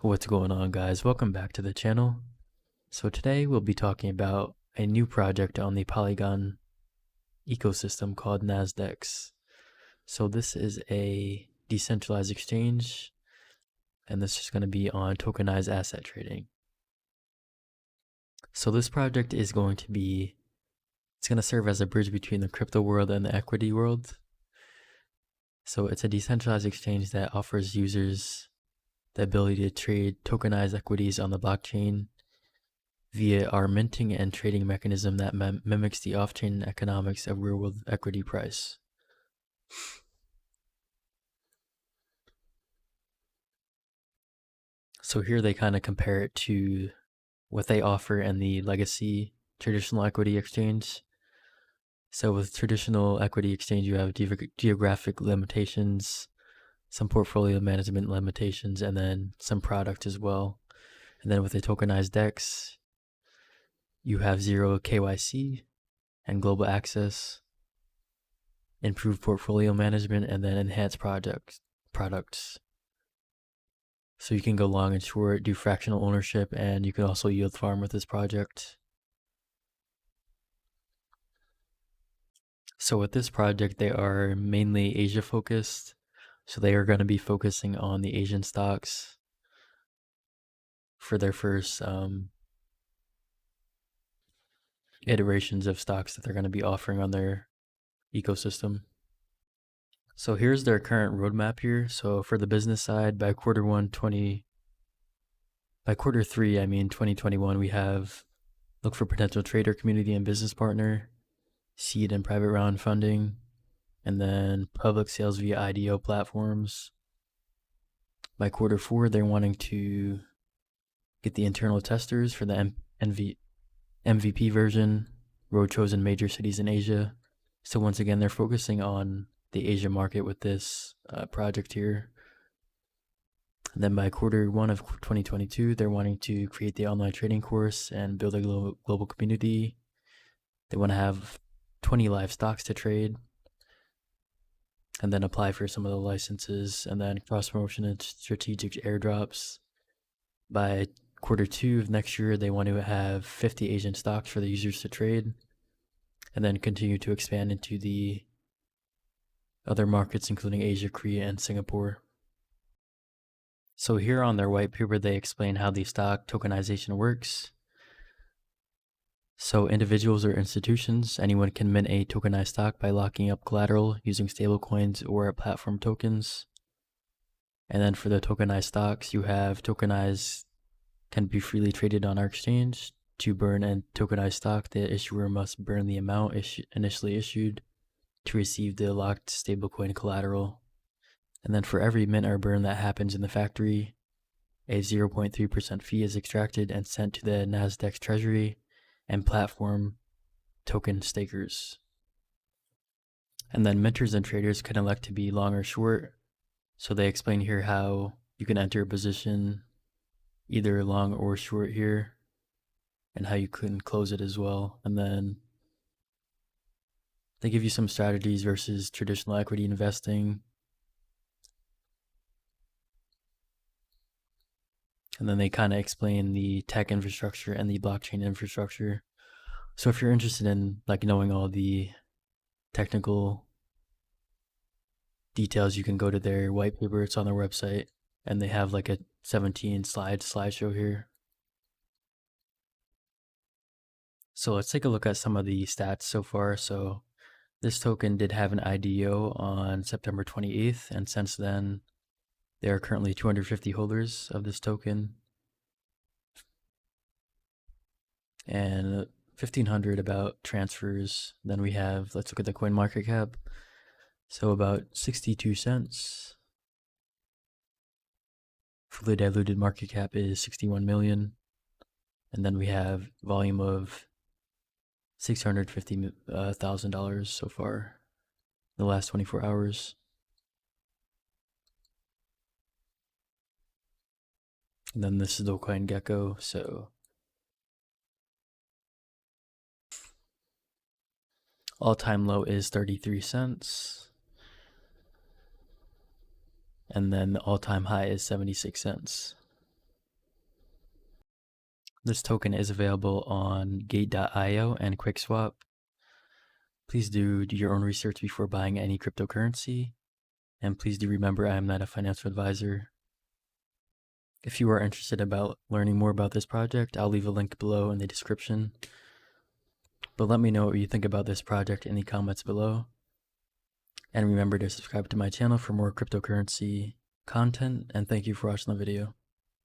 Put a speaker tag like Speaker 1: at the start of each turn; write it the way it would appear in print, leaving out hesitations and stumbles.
Speaker 1: What's going on, guys? Welcome back to the channel. So today we'll be talking about a new project on the Polygon ecosystem called Nasdex. So this is a decentralized exchange, and this is going to be on tokenized asset trading. So this project is going to serve as a bridge between the crypto world and the equity world. So it's a decentralized exchange that offers users the ability to trade tokenized equities on the blockchain via our minting and trading mechanism that mimics the off-chain economics of real-world equity price. So here they kind of compare it to what they offer in the legacy traditional equity exchange. So with traditional equity exchange, you have geographic limitations, some portfolio management limitations, and then some product as well. And then with a tokenized DEX, you have zero KYC and global access, improved portfolio management, and then enhanced products. So you can go long and short, do fractional ownership, and you can also yield farm with this project. So with this project, they are mainly Asia focused. So they are going to be focusing on the Asian stocks for their first iterations of stocks that they're going to be offering on their ecosystem. So here's their current roadmap here. So for the business side, by quarter 3, 2021, we have look for potential trader, community, and business partner, seed and private round funding, and then public sales via IDO platforms. By quarter 4, they're wanting to get the internal testers for the MVP version, roadshows in major cities in Asia. So once again, they're focusing on the Asia market with this project here. And then by quarter 1 of 2022, they're wanting to create the online trading course and build a global community. They want to have 20 live stocks to trade, and then apply for some of the licenses, and then cross promotion and strategic airdrops. By quarter 2 of next year, they want to have 50 Asian stocks for the users to trade, and then continue to expand into the other markets, including Asia, Korea, and Singapore. So here on their white paper, they explain how the stock tokenization works. So individuals or institutions, anyone can mint a tokenized stock by locking up collateral using stablecoins or platform tokens. And then for the tokenized stocks, you have tokenized can be freely traded on our exchange. To burn a tokenized stock, the issuer must burn the amount initially issued to receive the locked stablecoin collateral. And then for every mint or burn that happens in the factory, a 0.3% fee is extracted and sent to the Nasdex treasury and platform token stakers. And then minters and traders can elect to be long or short. So they explain here how you can enter a position either long or short here, and how you can close it as well. And then they give you some strategies versus traditional equity investing. And then they kind of explain the tech infrastructure and the blockchain infrastructure. So if you're interested in knowing all the technical details, you can go to their white paper. It's on their website, and they have a 17 slideshow here. So let's take a look at some of the stats so far. So this token did have an IDO on September 28th, and since then, there are currently 250 holders of this token, and 1,500 about transfers. Then we have, let's look at the coin market cap. So about 62 cents. Fully diluted market cap is 61 million. And then we have volume of $650,000 so far in the last 24 hours. And then this is the CoinGecko. So all-time low is 33 cents. And then the all-time high is 76 cents. This token is available on Gate.io and QuickSwap. Please do your own research before buying any cryptocurrency. And please do remember I am not a financial advisor. If you are interested about learning more about this project, I'll leave a link below in the description. But let me know what you think about this project in the comments below. And remember to subscribe to my channel for more cryptocurrency content. And thank you for watching the video.